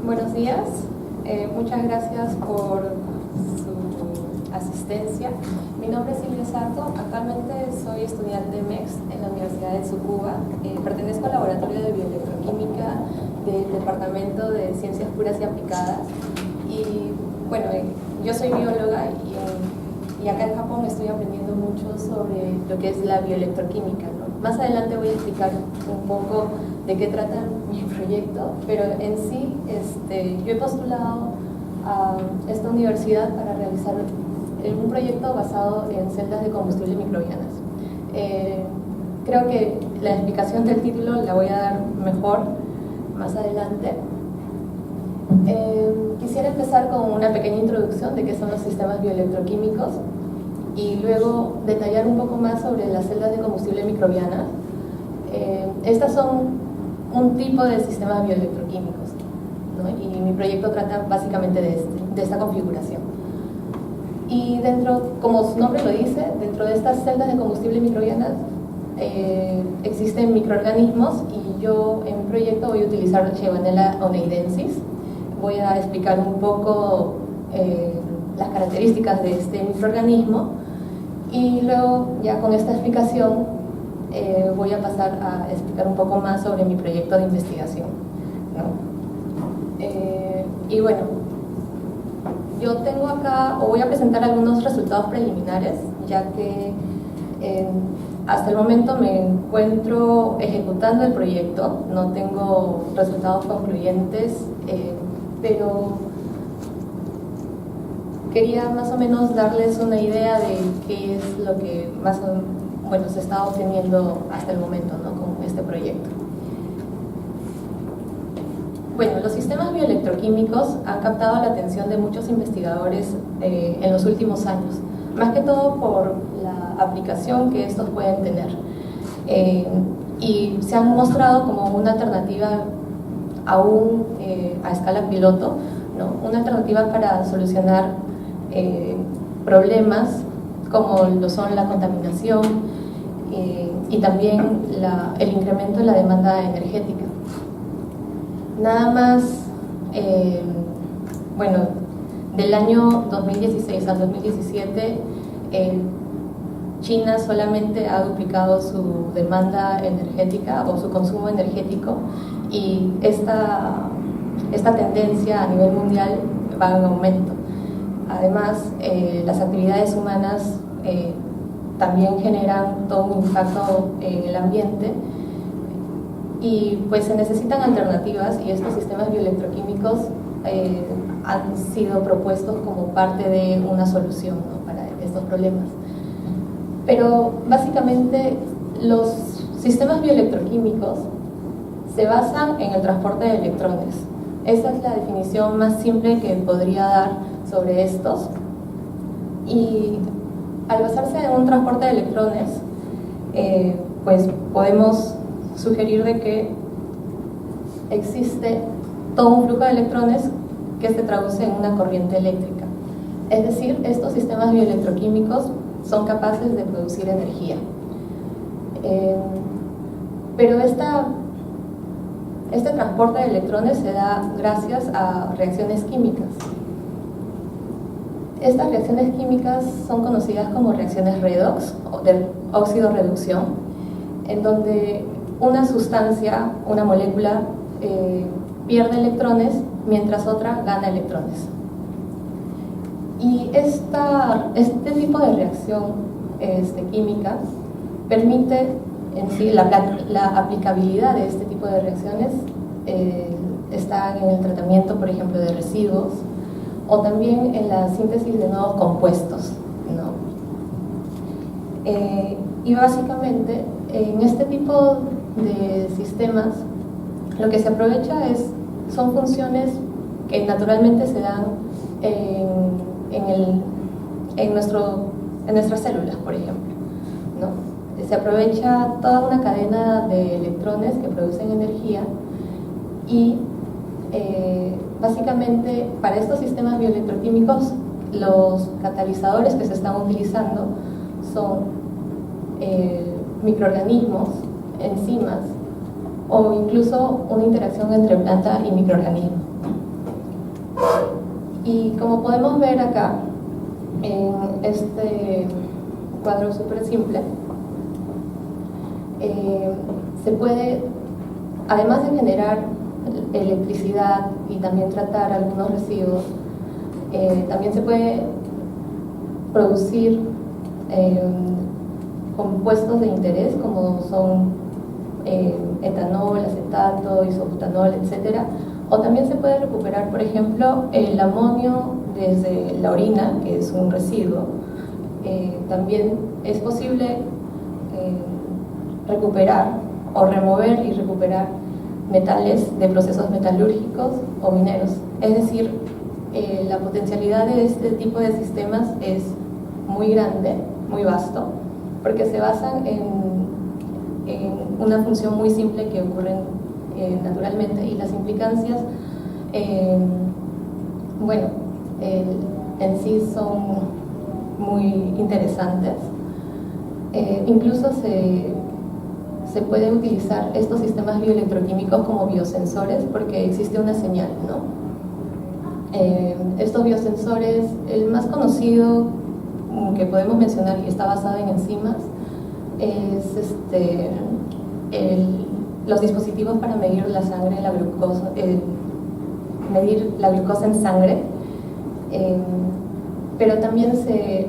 Buenos días, muchas gracias por su asistencia. Mi nombre es Silvia Sato, actualmente soy estudiante de MEX en la Universidad de Tsukuba. Pertenezco al Laboratorio de Bioelectroquímica del Departamento de Ciencias Puras y Aplicadas. Y bueno, yo soy bióloga y acá en Japón estoy aprendiendo mucho sobre lo que es la bioelectroquímica, ¿no? Más adelante voy a explicar un poco de qué trata mi proyecto, pero en sí yo he postulado a esta universidad para realizar un proyecto basado en celdas de combustible microbianas. Creo que la explicación del título la voy a dar mejor más adelante. Quisiera empezar con una pequeña introducción de qué son los sistemas bioelectroquímicos y luego detallar un poco más sobre las celdas de combustible microbianas. Estas son un tipo de sistemas bioelectroquímicos, ¿no? Y mi proyecto trata básicamente de esta configuración. Y dentro, como su nombre lo dice, dentro de estas celdas de combustible microbianas existen microorganismos y yo en mi proyecto voy a utilizar Shibandella oneidensis. Voy a explicar un poco las características de este microorganismo y luego ya con esta explicación voy a pasar a explicar un poco más sobre mi proyecto de investigación, ¿no? Y bueno, yo tengo acá, o voy a presentar algunos resultados preliminares, ya que hasta el momento me encuentro ejecutando el proyecto, no tengo resultados concluyentes, pero quería más o menos darles una idea de qué es lo que más o menos se está obteniendo hasta el momento, ¿no? Con este proyecto. Bueno, los sistemas bioelectroquímicos han captado la atención de muchos investigadores en los últimos años, más que todo por la aplicación que estos pueden tener. Y se han mostrado como una alternativa aún a escala piloto, ¿no? Una alternativa para solucionar problemas como lo son la contaminación y también el incremento en la demanda energética. Nada más, bueno, del año 2016 al 2017, China solamente ha duplicado su demanda energética o su consumo energético y esta tendencia a nivel mundial va en aumento. Además, las actividades humanas también generan todo un impacto en el ambiente y pues se necesitan alternativas y estos sistemas bioelectroquímicos han sido propuestos como parte de una solución, ¿no? Para estos problemas. Pero básicamente los sistemas bioelectroquímicos se basan en el transporte de electrones. Esa es la definición más simple que podría dar sobre estos. Y al basarse en un transporte de electrones, pues podemos sugerir de que existe todo un flujo de electrones que se traduce en una corriente eléctrica. Es decir, estos sistemas bioelectroquímicos son capaces de producir energía. Pero este transporte de electrones se da gracias a reacciones químicas. Estas reacciones químicas son conocidas como reacciones redox o de óxido-reducción, en donde una sustancia, una molécula, pierde electrones mientras otra gana electrones. Y este tipo de reacción química permite en sí la aplicabilidad de este tipo de reacciones. Está en el tratamiento, por ejemplo, de residuos o también en la síntesis de nuevos compuestos, ¿no? Y básicamente en este tipo de sistemas lo que se aprovecha son funciones que naturalmente se dan en nuestras células, por ejemplo, ¿no? Se aprovecha toda una cadena de electrones que producen energía y básicamente para estos sistemas bioelectroquímicos los catalizadores que se están utilizando son microorganismos, enzimas o incluso una interacción entre planta y microorganismo. Y como podemos ver acá, en este cuadro súper simple, se puede, además de generar electricidad y también tratar algunos residuos, también se puede producir compuestos de interés como son etanol, acetato, isobutanol, etc. O también se puede recuperar, por ejemplo, el amonio desde la orina, que es un residuo. También es posible recuperar o remover y recuperar metales de procesos metalúrgicos o mineros. Es decir, la potencialidad de este tipo de sistemas es muy grande, muy vasto, porque se basan en una función muy simple que ocurre naturalmente, y las implicancias, bueno, en sí son muy interesantes. Incluso se pueden utilizar estos sistemas bioelectroquímicos como biosensores porque existe una señal, ¿no? Estos biosensores, el más conocido que podemos mencionar y está basado en enzimas es los dispositivos para medir la sangre, la glucosa, medir la glucosa en sangre, pero también se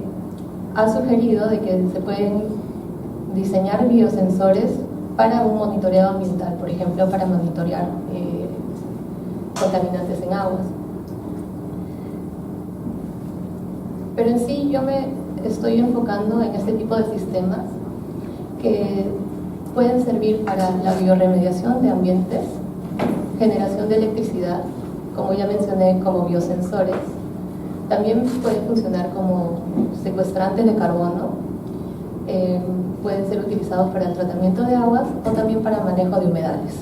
ha sugerido de que se pueden diseñar biosensores para un monitoreado ambiental, por ejemplo, para monitorear contaminantes en aguas. Pero en sí yo me estoy enfocando en este tipo de sistemas que pueden servir para la bioremediación de ambientes, generación de electricidad, como ya mencioné, como biosensores. También pueden funcionar como secuestrantes de carbono, pueden ser utilizados para el tratamiento de aguas o también para manejo de humedales.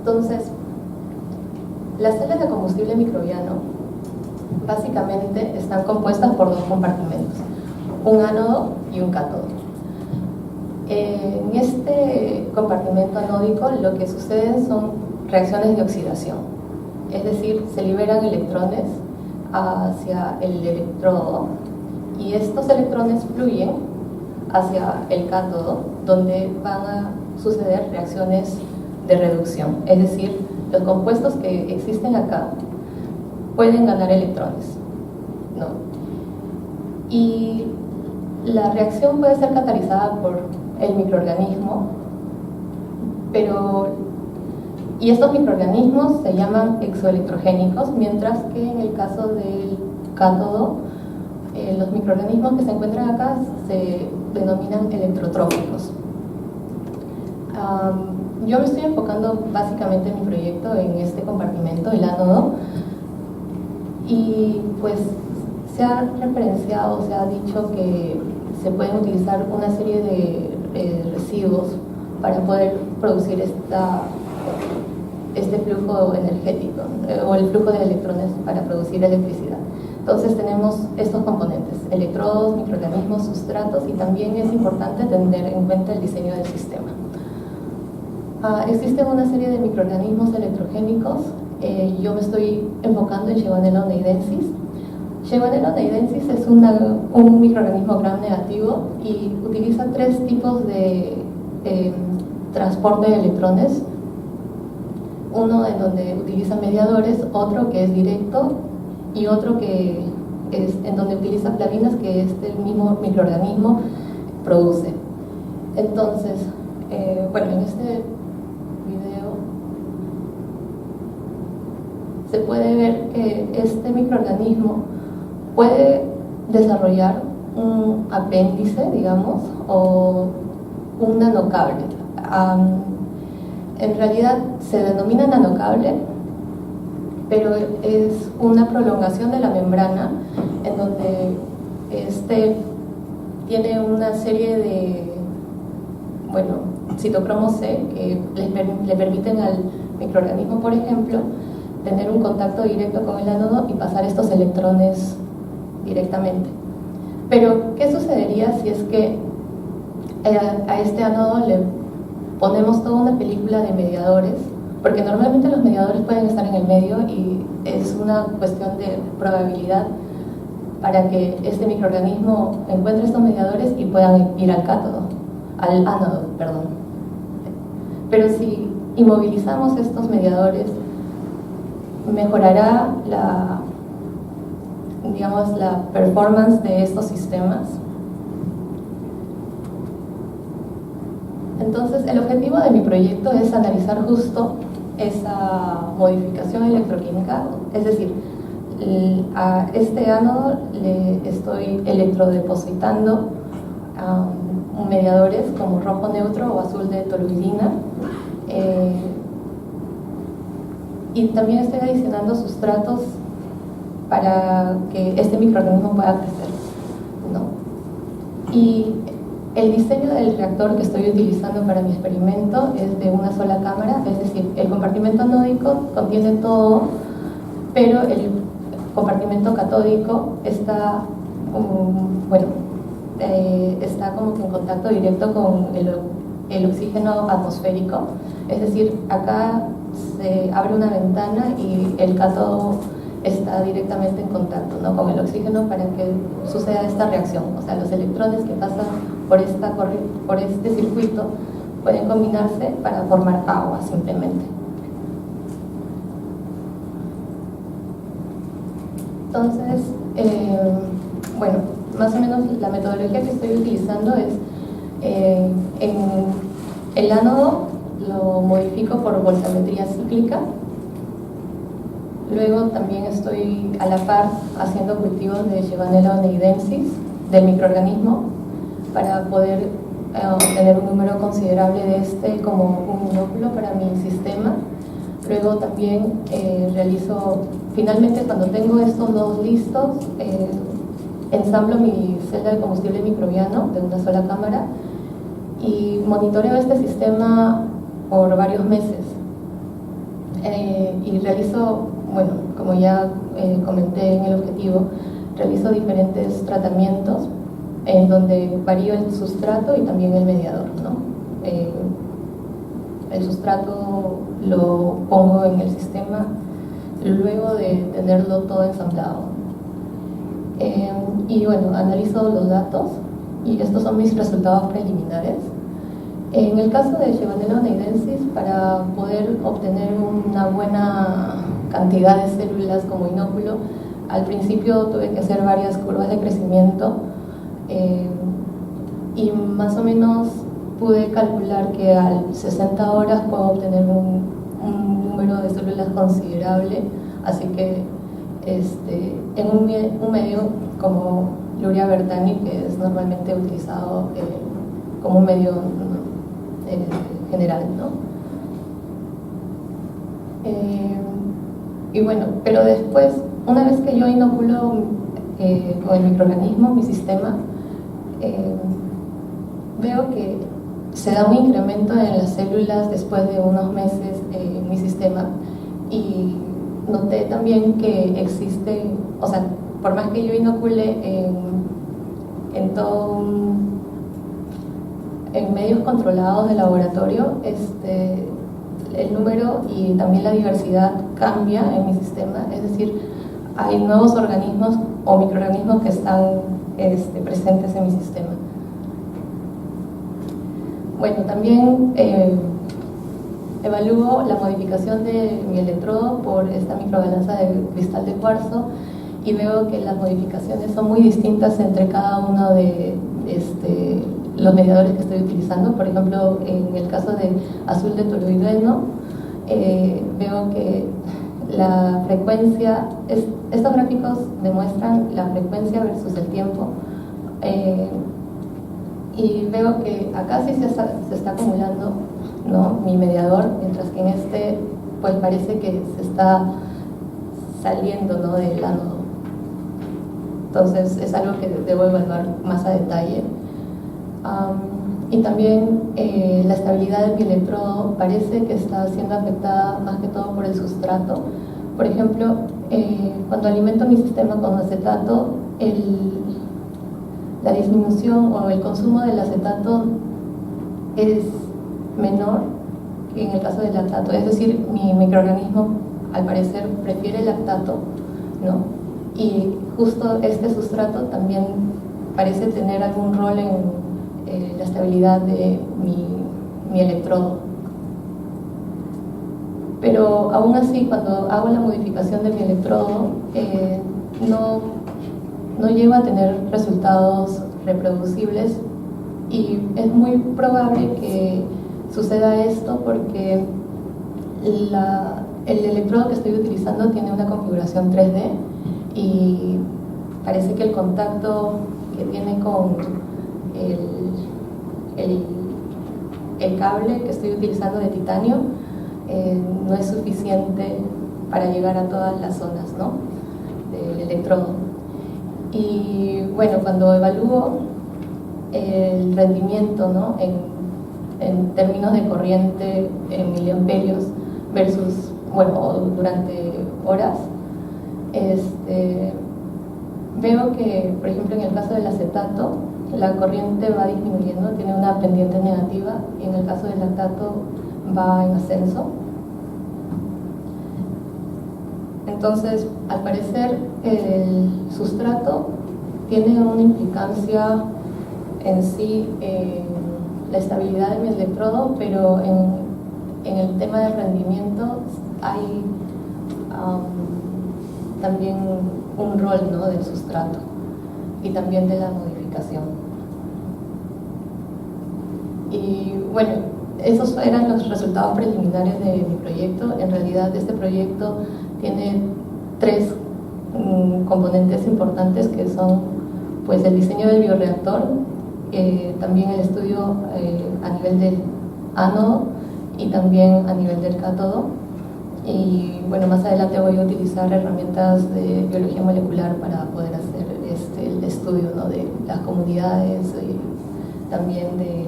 Entonces, las celdas de combustible microbiano básicamente están compuestas por dos compartimentos, un ánodo y un cátodo. En este compartimento anódico lo que sucede son reacciones de oxidación, es decir, se liberan electrones hacia el electrodo y estos electrones fluyen hacia el cátodo, donde van a suceder reacciones de reducción, es decir, los compuestos que existen acá pueden ganar electrones, ¿no? Y la reacción puede ser catalizada por el microorganismo, y estos microorganismos se llaman exoelectrogénicos, mientras que en el caso del cátodo, los microorganismos que se encuentran acá se denominan electrotróficos. Yo me estoy enfocando básicamente en mi proyecto en este compartimento, el ánodo, y pues se ha referenciado, se ha dicho que se pueden utilizar una serie de residuos para poder producir este flujo energético o el flujo de electrones para producir electricidad. Entonces tenemos estos componentes, electrodos, microorganismos, sustratos, y también es importante tener en cuenta el diseño del sistema. Existen una serie de microorganismos electrogénicos. Yo me estoy enfocando en Sheggonella oneidensis. Sheggonella oneidensis es un microorganismo gram negativo y utiliza tres tipos de transporte de electrones. Uno en donde utiliza mediadores, otro que es directo y otro que es en donde utiliza flavinas, que el mismo microorganismo produce. Entonces, bueno, en este video se puede ver que este microorganismo puede desarrollar un apéndice, digamos, o un nanocable. En realidad se denomina nanocable, pero es una prolongación de la membrana en donde tiene una serie de, citocromos C que le permiten al microorganismo, por ejemplo, tener un contacto directo con el ánodo y pasar estos electrones directamente. Pero, ¿qué sucedería si es que a este ánodo le ponemos toda una película de mediadores porque normalmente los mediadores pueden estar en el medio y es una cuestión de probabilidad para que este microorganismo encuentre estos mediadores y puedan ir al ánodo, perdón. Pero si inmovilizamos estos mediadores, mejorará digamos, la performance de estos sistemas. Entonces, el objetivo de mi proyecto es analizar justo esa modificación electroquímica, es decir, a este ánodo le estoy electrodepositando mediadores como rojo neutro o azul de toluidina, y también estoy adicionando sustratos para que este microorganismo pueda crecer, ¿no? Y el diseño del reactor que estoy utilizando para mi experimento es de una sola cámara, es decir, el compartimento anódico contiene todo, pero el compartimento catódico está, está como que en contacto directo con el oxígeno atmosférico, es decir, acá se abre una ventana y el cátodo está directamente en contacto, ¿no?, con el oxígeno para que suceda esta reacción. O sea, los electrones que pasan por este circuito pueden combinarse para formar agua simplemente. Entonces, bueno, más o menos la metodología que estoy utilizando es en el ánodo lo modifico por voltametría cíclica. Luego también estoy a la par haciendo cultivos de Shevanella oneidensis del microorganismo para poder obtener un número considerable de este como un inóculo para mi sistema. Luego también finalmente cuando tengo estos dos listos, ensamblo mi celda de combustible microbiano de una sola cámara y monitoreo este sistema por varios meses. Y realizo, bueno, como ya comenté en el objetivo, realizo diferentes tratamientos en donde varío el sustrato y también el mediador, ¿no? El sustrato lo pongo en el sistema luego de tenerlo todo ensamblado. Y bueno, analizo los datos y estos son mis resultados preliminares. En el caso de Shevanella oneidensis, para poder obtener una buena cantidad de células como inóculo, al principio tuve que hacer varias curvas de crecimiento y más o menos pude calcular que a 60 horas puedo obtener un número de células considerable, así que en un medio como Luria bertani, que es normalmente utilizado como un medio general, ¿no? Y bueno, pero después, una vez que yo inoculo con el microorganismo, mi sistema, veo que se da un incremento en las células después de unos meses en mi sistema, y noté también que existe, o sea, por más que yo inocule en medios controlados de laboratorio, el número y también la diversidad cambia en mi sistema, es decir, hay nuevos organismos o microorganismos que están presentes en mi sistema. Bueno, también evalúo la modificación de mi electrodo por esta microbalanza de cristal de cuarzo y veo que las modificaciones son muy distintas entre cada uno de los mediadores que estoy utilizando. Por ejemplo, en el caso de azul de toluideno, veo que la frecuencia, estos gráficos demuestran la frecuencia versus el tiempo, y veo que acá sí se está acumulando, ¿no?, mi mediador, mientras que en pues parece que se está saliendo, ¿no?, del ánodo. Entonces es algo que debo evaluar más a detalle. Y también la estabilidad de mi electrodo parece que está siendo afectada más que todo por el sustrato. Por ejemplo, cuando alimento mi sistema con acetato, la disminución o el consumo del acetato es menor en el caso del lactato, es decir, mi microorganismo al parecer prefiere el lactato, ¿no? Y justo este sustrato también parece tener algún rol en la estabilidad de mi electrodo. Pero aún así, cuando hago la modificación de mi electrodo, no llego a tener resultados reproducibles, y es muy probable que suceda esto porque el electrodo que estoy utilizando tiene una configuración 3D y parece que el contacto que tiene con el cable que estoy utilizando de titanio no es suficiente para llegar a todas las zonas, ¿no?, del electrodo. Y bueno, cuando evalúo el rendimiento, ¿no?, en términos de corriente en miliamperios versus, bueno, durante horas, veo que, por ejemplo, en el caso del acetato, la corriente va disminuyendo, tiene una pendiente negativa, y en el caso del lactato va en ascenso. Entonces, al parecer, el sustrato tiene una implicancia en sí en la estabilidad de mi electrodo, pero en el tema de rendimiento hay también un rol, ¿no?, del sustrato y también de la modificación. Y bueno, esos eran los resultados preliminares de mi proyecto. En realidad este proyecto tiene tres componentes importantes, que son pues el diseño del bioreactor, también el estudio a nivel del ánodo y también a nivel del cátodo. Y bueno, más adelante voy a utilizar herramientas de biología molecular para poder hacer el estudio, ¿no?, de las comunidades y también de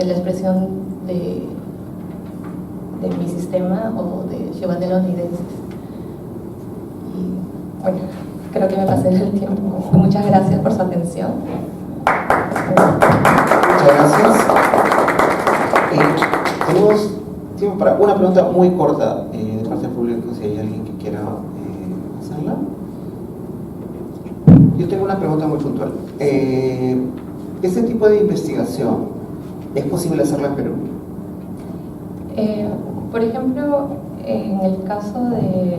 la expresión de mi sistema o de Shibandella oneidensis. Y bueno, creo que me pasé del tiempo. Muchas gracias por su atención. Muchas gracias. Tenemos tiempo para una pregunta muy corta de parte del público, si hay alguien que quiera hacerla. Yo tengo una pregunta muy puntual. ¿Este tipo de investigación es posible hacerla en Perú? Por ejemplo, en el caso de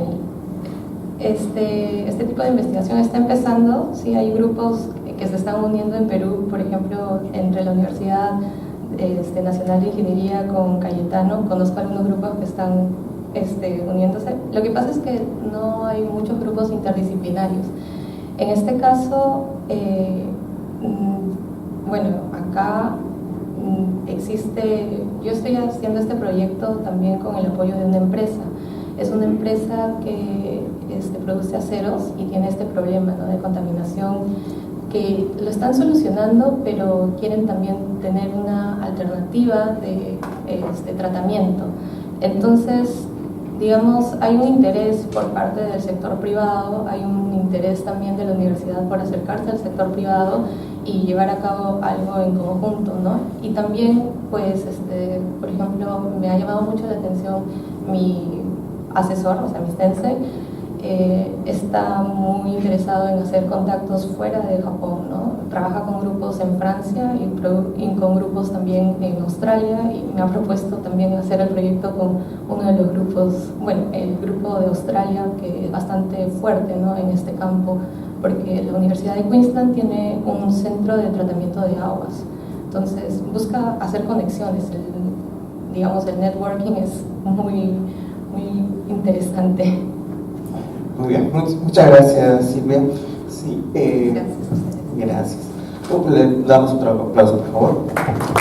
este tipo de investigación está empezando. Sí, hay grupos que se están uniendo en Perú, por ejemplo, entre la Universidad Nacional de Ingeniería con Cayetano. Conozco algunos grupos que están uniéndose. Lo que pasa es que no hay muchos grupos interdisciplinarios. En este caso, bueno, acá existe, yo estoy haciendo este proyecto también con el apoyo de una empresa. Es una empresa que produce aceros y tiene este problema, ¿no?, de contaminación, que lo están solucionando, pero quieren también tener una alternativa de tratamiento. Entonces, digamos, hay un interés por parte del sector privado, hay un interés también de la universidad por acercarse al sector privado y llevar a cabo algo en conjunto, ¿no? Y también, pues, por ejemplo, me ha llamado mucho la atención mi asesor, o sea, mi sensei, está muy interesado en hacer contactos fuera de Japón, ¿no? Trabaja con grupos en Francia y con grupos también en Australia, y me ha propuesto también hacer el proyecto con uno de los grupos, bueno, el grupo de Australia, que es bastante fuerte, ¿no?, en este campo, porque la Universidad de Queensland tiene un centro de tratamiento de aguas. Entonces busca hacer conexiones, digamos, el networking es muy, muy interesante. Muy bien, muchas gracias, Silvia. Sí, Gracias a ustedes. Gracias. Le damos otro aplauso, por favor.